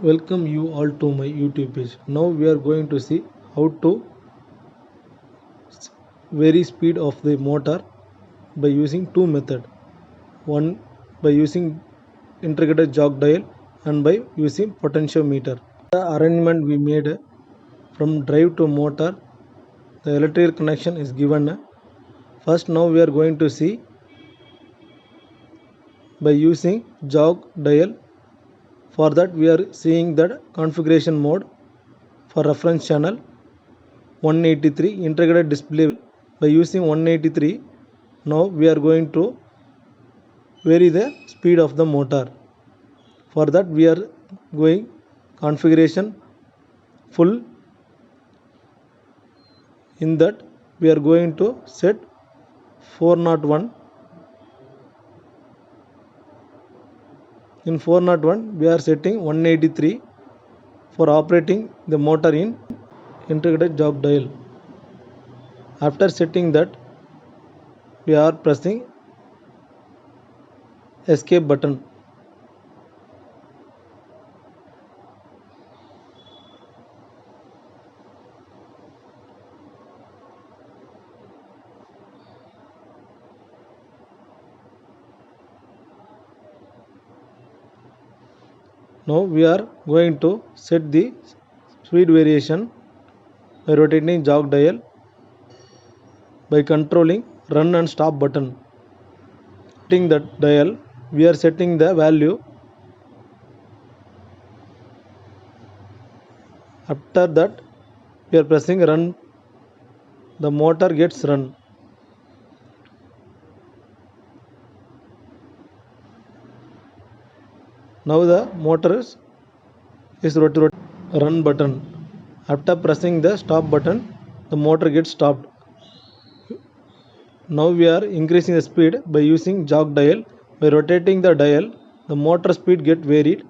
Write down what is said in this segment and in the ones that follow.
Welcome you all to my YouTube page. Now we are going to see how to vary speed of the motor by using two methods. One by using integrated jog dial and by using potentiometer. The arrangement we made from drive to motor, the electrical connection is given. First now we are going to see by using jog dial. For that we are seeing that configuration mode for reference channel 183 integrated display. By using 183 now we are going to vary the speed of the motor. For that we are going configuration full. In that we are going to set 401. In 401 we are setting 183 for operating the motor in integrated jog dial. After setting that we are pressing escape button. Now we are going to set the speed variation by rotating jog dial by controlling run and stop button. Setting the dial we are setting the value. After that we are pressing run, the motor gets run. Now the motor is rotated. Run button. After pressing the stop button the motor gets stopped. Now we are increasing the speed by using jog dial. By rotating the dial the motor speed get varied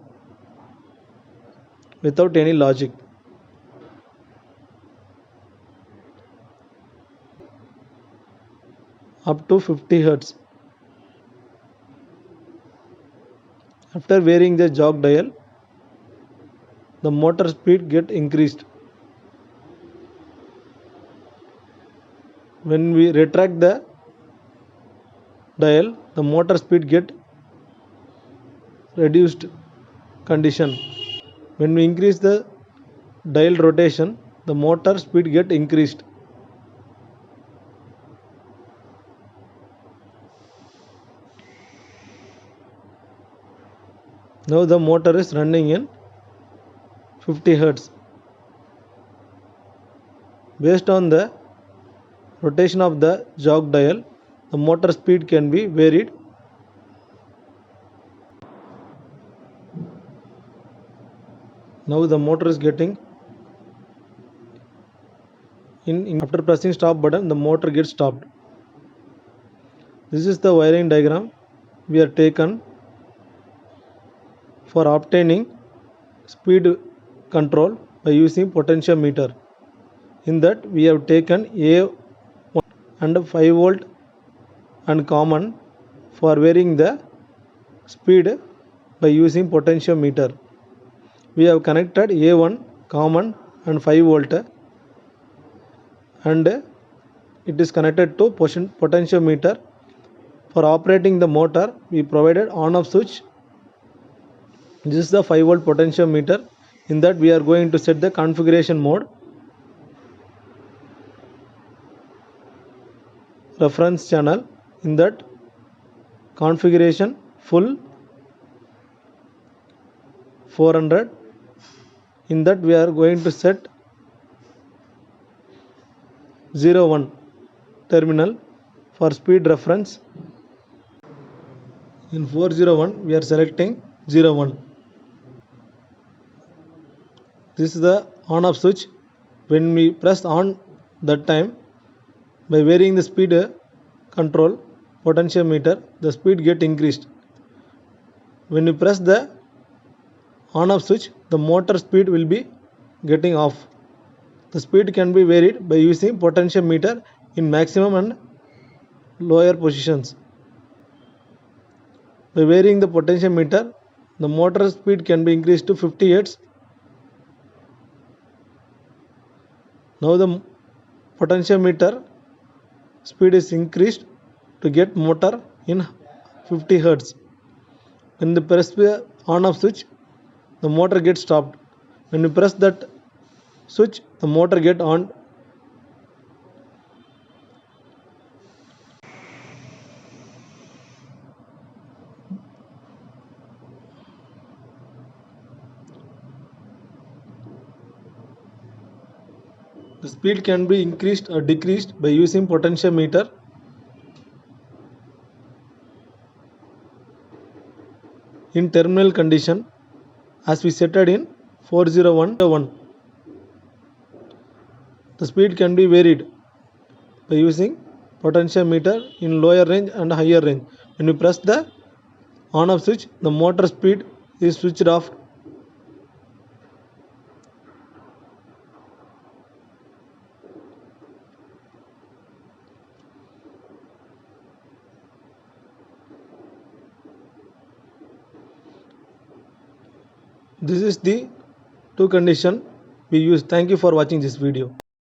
without any logic. Up to 50 Hz. After varying the jog dial the motor speed get increased. When we retract the dial the motor speed get reduced condition. When we increase the dial rotation the motor speed get increased. Now the motor is running in 50 Hz. Based on the rotation of the jog dial the motor speed can be varied. Now the motor is getting in. After pressing stop button the motor gets stopped. This is the wiring diagram we are taken for obtaining speed control by using potentiometer. In that we have taken A1 and 5 volt and common for varying the speed by using potentiometer. We have connected A1 common and 5 volt and it is connected to potentiometer. For operating the motor we provided on off switch. This is the 5 volt potentiometer. In that we are going to set the configuration mode, reference channel. In that configuration full 400. In that we are going to set 01 terminal for speed reference. In 401 we are selecting 01. This is the on off switch. When we press on that time by varying the speed control potentiometer the speed get increased. When we press the on off switch the motor speed will be getting off. The speed can be varied by using potentiometer in maximum and lower positions. By varying the potentiometer the motor speed can be increased to 50 hertz. Now the potentiometer speed is increased to get motor in 50 hertz. When you press the on off switch, the motor gets stopped. When you press that switch, the motor get on. The speed can be increased or decreased by using potentiometer. In terminal condition, as we set it in 4011, the speed can be varied by using potentiometer in lower range and higher range. When you press the on off switch, the motor speed is switched off. This is the two condition we use. Thank you for watching this video.